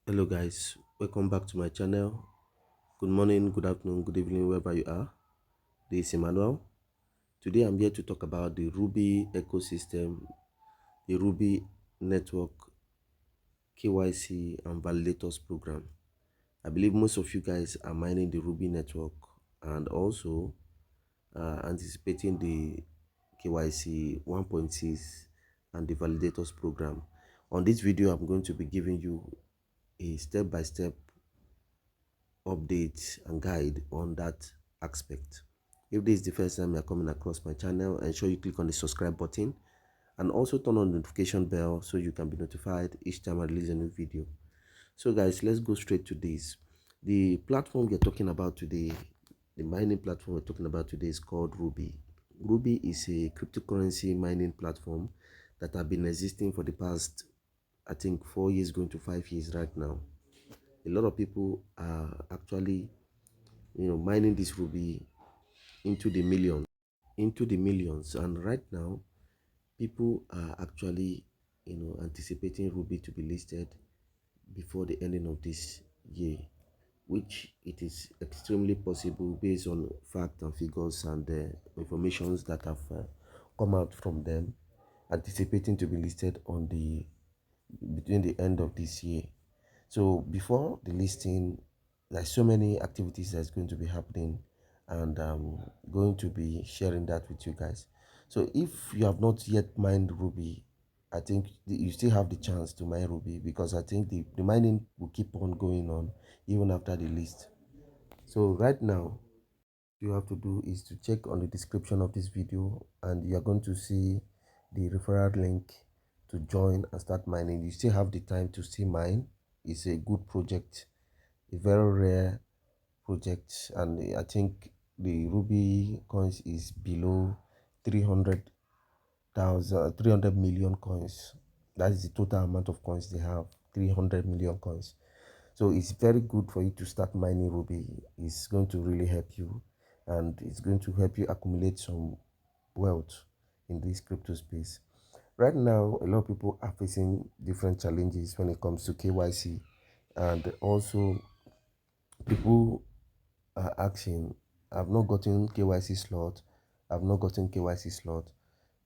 Hello guys, welcome back to my channel. Good morning, good afternoon, good evening, wherever you are. This is Emmanuel. Today I'm here to talk about the RUBI ecosystem, the RUBI network, KYC and Validators program. I believe most of you guys are mining the RUBI network and also anticipating the KYC 1.6 and the Validators program. On this video, I'm going to be giving you a step-by-step update and guide on that aspect. If this is the first time you're coming across my channel, ensure you click on the subscribe button and also turn on the notification bell so you can be notified each time I release a new video. So guys, let's go straight to this. The platform we're talking about today, the mining platform we're talking about today is called RUBI. RUBI is a cryptocurrency mining platform that have been existing for the past, I think, 4 years going to 5 years right now. A lot of people are actually mining this RUBI into the millions, and right now people are actually anticipating RUBI to be listed before the ending of this year, which it is extremely possible based on fact and figures and the informations that have come out from them, anticipating to be listed on the between the end of this year. So before the listing, there's so many activities that's going to be happening, and I'm going to be sharing that with you guys. So if you have not yet mined RUBI, I think you still have the chance to mine RUBI, because I think the mining will keep on going on even after the list. So right now, you have to do is to check on the description of this video, and you're going to see the referral link to join and start mining. You still have the time to still mine. It's a good project, a very rare project, and I think the RUBI coins is below 300 million coins. That is the total amount of coins they have, 300 million coins. So it's very good for you to start mining RUBI. It's going to really help you, and it's going to help you accumulate some wealth in this crypto space. Right now, a lot of people are facing different challenges when it comes to KYC, and also people are asking, I've not gotten KYC slot, I've not gotten KYC slot.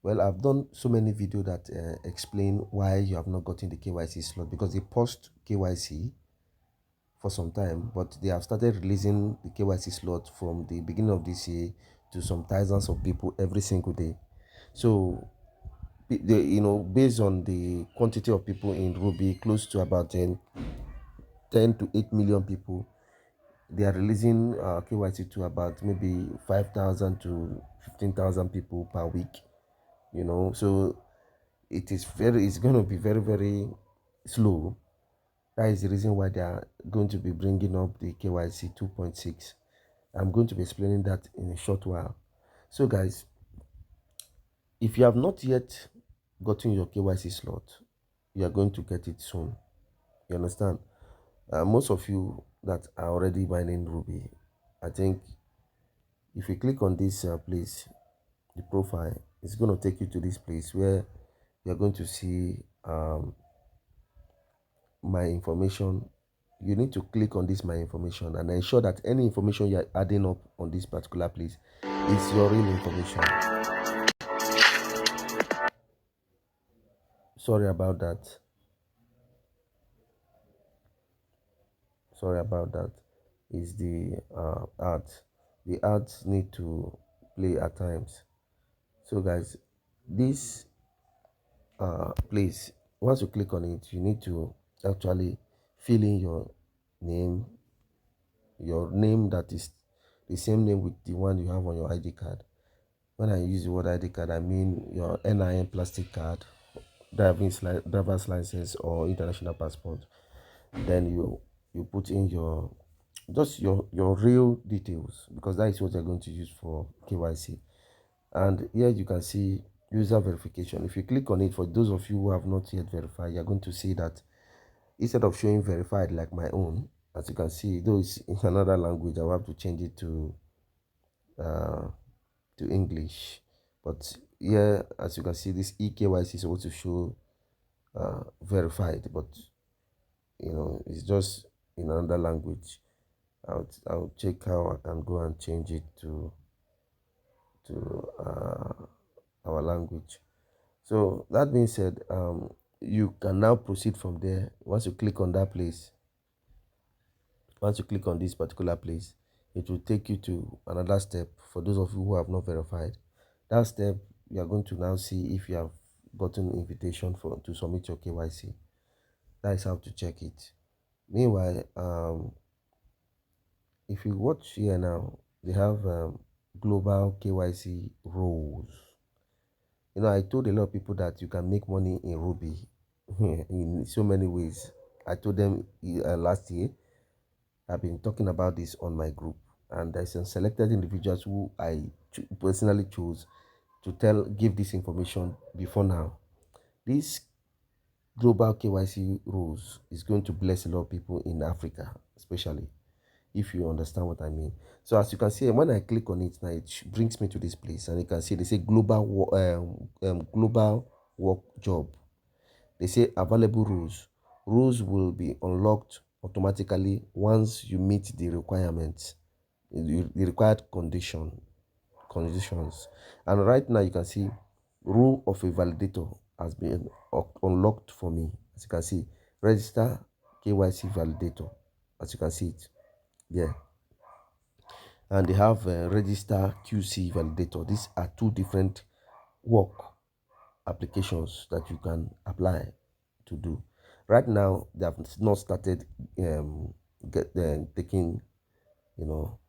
Well, I've done so many videos that explain why you have not gotten the KYC slot, because they post KYC for some time, but they have started releasing the KYC slot from the beginning of this year to some thousands of people every single day. So based on the quantity of people in RUBI, close to about 10 to 8 million people, they are releasing KYC to about maybe 5,000 to 15,000 people per week. So it's going to be very, very slow. That is the reason why they are going to be bringing up the KYC 2.6. I'm going to be explaining that in a short while. So guys, if you have not yet gotten your KYC slot, you are going to get it soon. You understand? Most of you that are already mining RUBI, I think if you click on this place, the profile, it's going to take you to this place where you're going to see my information. You need to click on this my information and ensure that any information you're adding up on this particular place is your real information. Sorry about that. Sorry about that. Is the ads. The ads need to play at times. So guys, this place, once you click on it, you need to actually fill in your name that is the same name with the one you have on your ID card. When I use the word ID card, I mean your NIN plastic card, driver's license, or international passport. Then you put in your real details, because that is what you're going to use for KYC. And here you can see user verification. If you click on it, for those of you who have not yet verified, you're going to see that instead of showing verified like my own, as you can see, though it's in another language, I will have to change it uh, to English. But here, as you can see, this EKYC is supposed to show verified, but it's just in another language. I'll check how I can go and change it to our language. So that being said, you can now proceed from there. Once you click on that place, once you click on this particular place, it will take you to another step. For those of you who have not verified that step, you are going to now see if you have gotten invitation for to submit your KYC. That is how to check it. Meanwhile, if you watch here now, they have global KYC roles. I told a lot of people that you can make money in RUBI in so many ways. I told them last year. I've been talking about this on my group, and there's some selected individuals who I personally chose to give this information before now. This global KYC rules is going to bless a lot of people in Africa, especially if you understand what I mean. So as you can see, when I click on it now, it brings me to this place, and you can see they say global work job. They say available rules. Rules will be unlocked automatically once you meet the requirements, the required conditions. And right now you can see rule of a validator has been unlocked for me. As you can see, register KYC validator. As you can see it, yeah. And they have register QC validator. These are two different work applications that you can apply to do. Right now, they have not started taking, you know,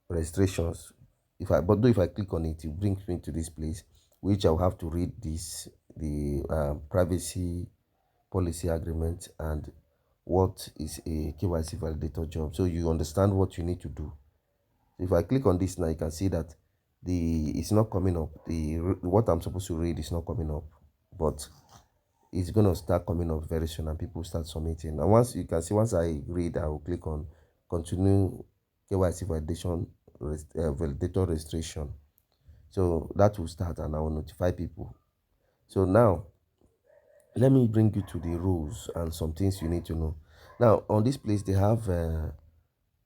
registrations. If I click on it, it brings me to this place, which I'll have to read the privacy policy agreement and what is a KYC validator job, so you understand what you need to do. If I click on this now, you can see that it's not coming up. What I'm supposed to read is not coming up, but it's gonna start coming up very soon, and people start submitting. And once you can see, once I read, I will click on continue KYC validation validator registration. So that will start, and I will notify people. So now let me bring you to the rules and some things you need to know. Now on this place they have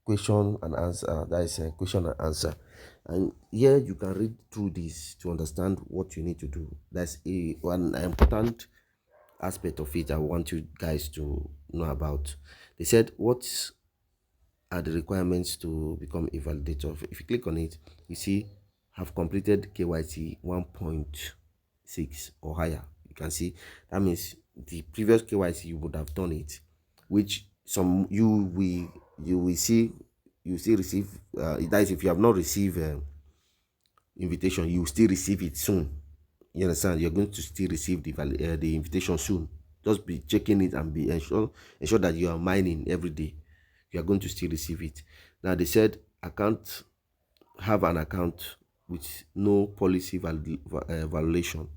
question and answer. That is a question and answer, and here you can read through this to understand what you need to do. That's one important aspect of it I want you guys to know about. They said, what are the requirements to become a validator? If you click on it, you see have completed KYC 1.6 or higher. You can see that means the previous KYC you would have done it, which some you will see you still receive that is, if you have not received invitation, you will still receive it soon. You understand? You're going to still receive the invitation soon. Just be checking it and be ensure that you are mining every day. You are going to still receive it. Now they said have an account with no policy violation.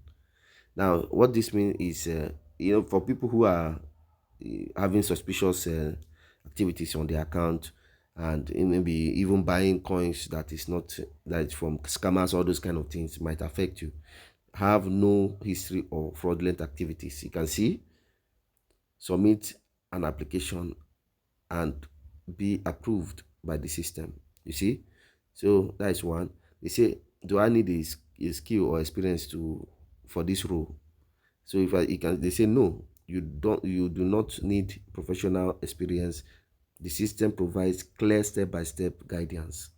Now what this means is for people who are having suspicious activities on their account, and maybe even buying coins that is not that is from scammers, all those kind of things might affect you. Have no history of fraudulent activities. You can see submit an application and be approved by the system. You see, so that is one. They say, do I need a skill or experience for this role? So they say no, you do not need professional experience. The system provides clear step-by-step guidance.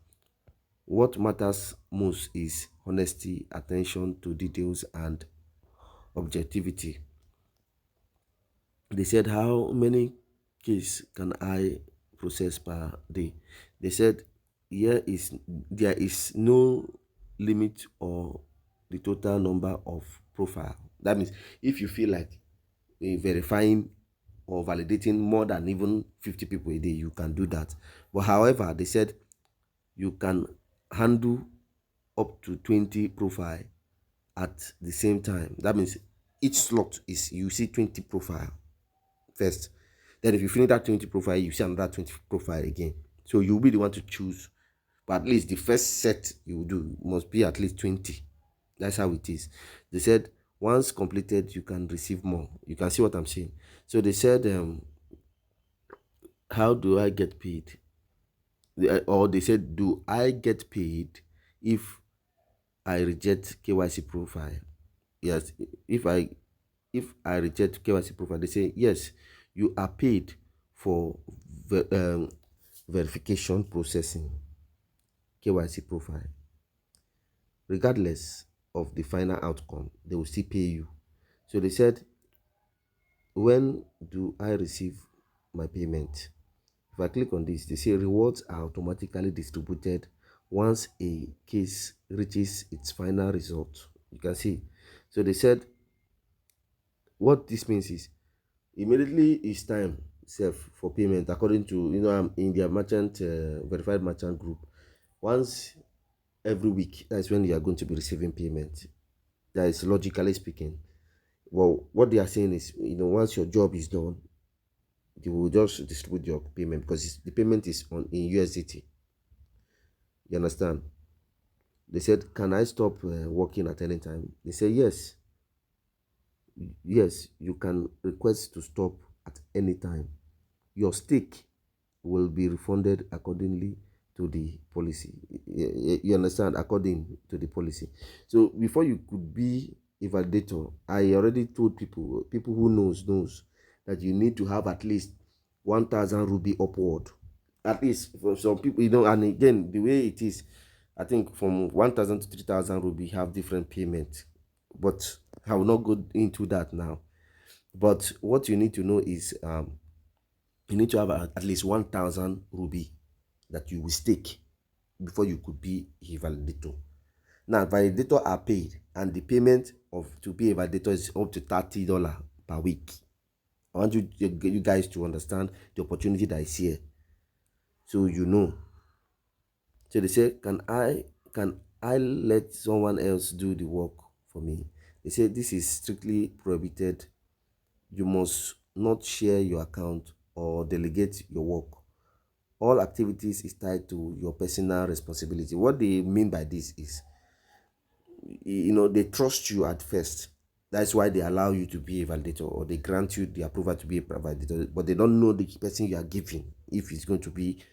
What matters most is honesty, attention to details, and objectivity. They said, how many cases can I process per day? They said there is no limit or the total number of profile. That means if you feel like verifying or validating more than even 50 people a day, you can do that. But however, they said you can handle up to 20 profile at the same time. That means each slot is, you see 20 profile first. Then if you finish that 20 profile, you see another 20 profile again. So you'll be the one to choose. But at least the first set you will do must be at least 20. That's how it is. They said once completed, you can receive more. You can see what I'm saying. So they said how do I get paid? Or they said, do I get paid if I reject KYC profile? Yes, if I reject KYC profile, they say yes, you are paid for verification processing KYC profile. Regardless of the final outcome, they will still pay you. So they said, when do I receive my payment? If I click on this, they say rewards are automatically distributed once a case reaches its final result. You can see. So they said what this means is immediately it's time self for payment according to, I'm in their merchant verified merchant group. Once every week, that's when you are going to be receiving payment. That is logically speaking. Well, what they are saying is, once your job is done, they will just distribute your payment because the payment is in USDT. You understand? They said, can I stop working at any time? They say yes. Yes, you can request to stop at any time. Your stake will be refunded accordingly to the policy. You understand? According to the policy. So before you could be a validator, I already told people who knows that you need to have at least 1,000 ruby upward. At least for some people, and again, the way it is, I think from 1,000 to 3,000 ruby have different payment. But I will not go into that now. But what you need to know is you need to have at least 1,000 ruby that you will stake before you could be a validator. Now, validator are paid, and the payment of to be a validator is up to $30 per week. I want you guys to understand the opportunity that is here, so you know. So they say, can I let someone else do the work for me? They say this is strictly prohibited. You must not share your account or delegate your work. All activities is tied to your personal responsibility. What they mean by this is, they trust you at first. That's why they allow you to be a validator, or they grant you the approval to be a validator, but they don't know the person you are giving, if it's going to be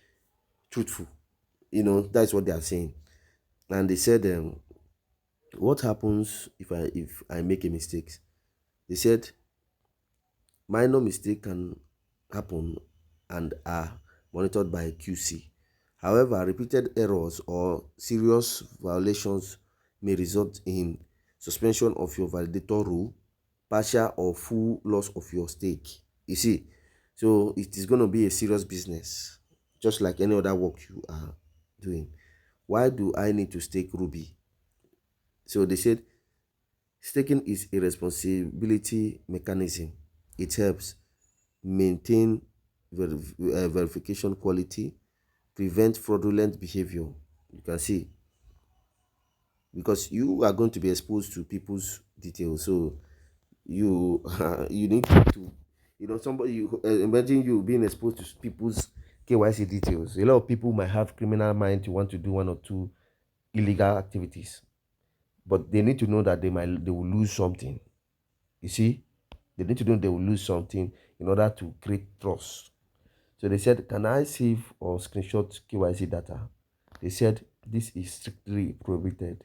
truthful. That's what they are saying. And they said, what happens if I make a mistake? They said minor mistake can happen and are monitored by QC. However, repeated errors or serious violations may result in suspension of your validator role, partial or full loss of your stake. You see, so it is going to be a serious business, just like any other work you are doing. Why do I need to stake Ruby? So they said staking is a responsibility mechanism. It helps maintain verification quality, prevent fraudulent behavior. You can see, because you are going to be exposed to people's details, so you you need to, somebody, imagine you being exposed to people's KYC details. A lot of people might have criminal mind to want to do one or two illegal activities, but they need to know that they will lose something. You see, they need to know they will lose something in order to create trust. So they said, can I save or screenshot KYC data? They said this is strictly prohibited.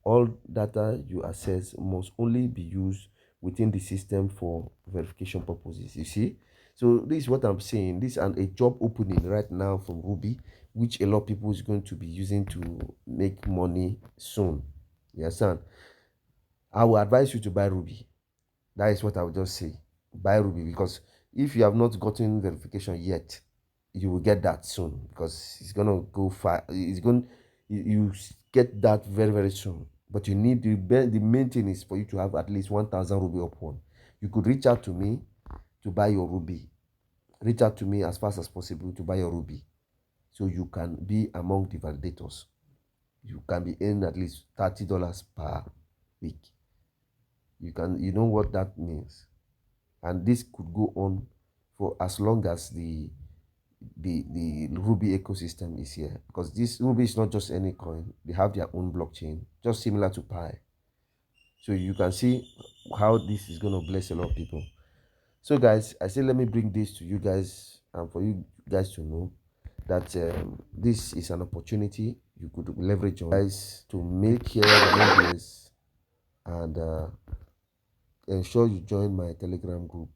All data you access must only be used within the system for verification purposes. You see? So this is what I'm saying. This is a job opening right now from Ruby, which a lot of people is going to be using to make money soon. You understand? I will advise you to buy Ruby. That is what I would just say. Buy Ruby, because if you have not gotten verification yet, you will get that soon, because it's gonna go far. It's going you get that very very soon. But you need the main thing is for you to have at least 1,000 Ruby upon. You could reach out to me to buy your Ruby. Reach out to me as fast as possible to buy your Ruby, so you can be among the validators. You can be earning at least $30 per week. You know what that means. And this could go on for as long as the Ruby ecosystem is here, because this Ruby is not just any coin. They have their own blockchain, just similar to Pi. So you can see how this is going to bless a lot of people. So guys, I say let me bring this to you guys, and for you guys to know that this is an opportunity you could leverage on, guys, to make your members, and ensure you join my Telegram group.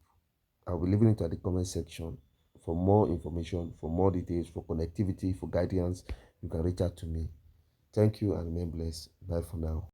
I'll be leaving it at the comment section. For more information, for more details, for connectivity, for guidance, you can reach out to me. Thank you and remain blessed. Bye for now.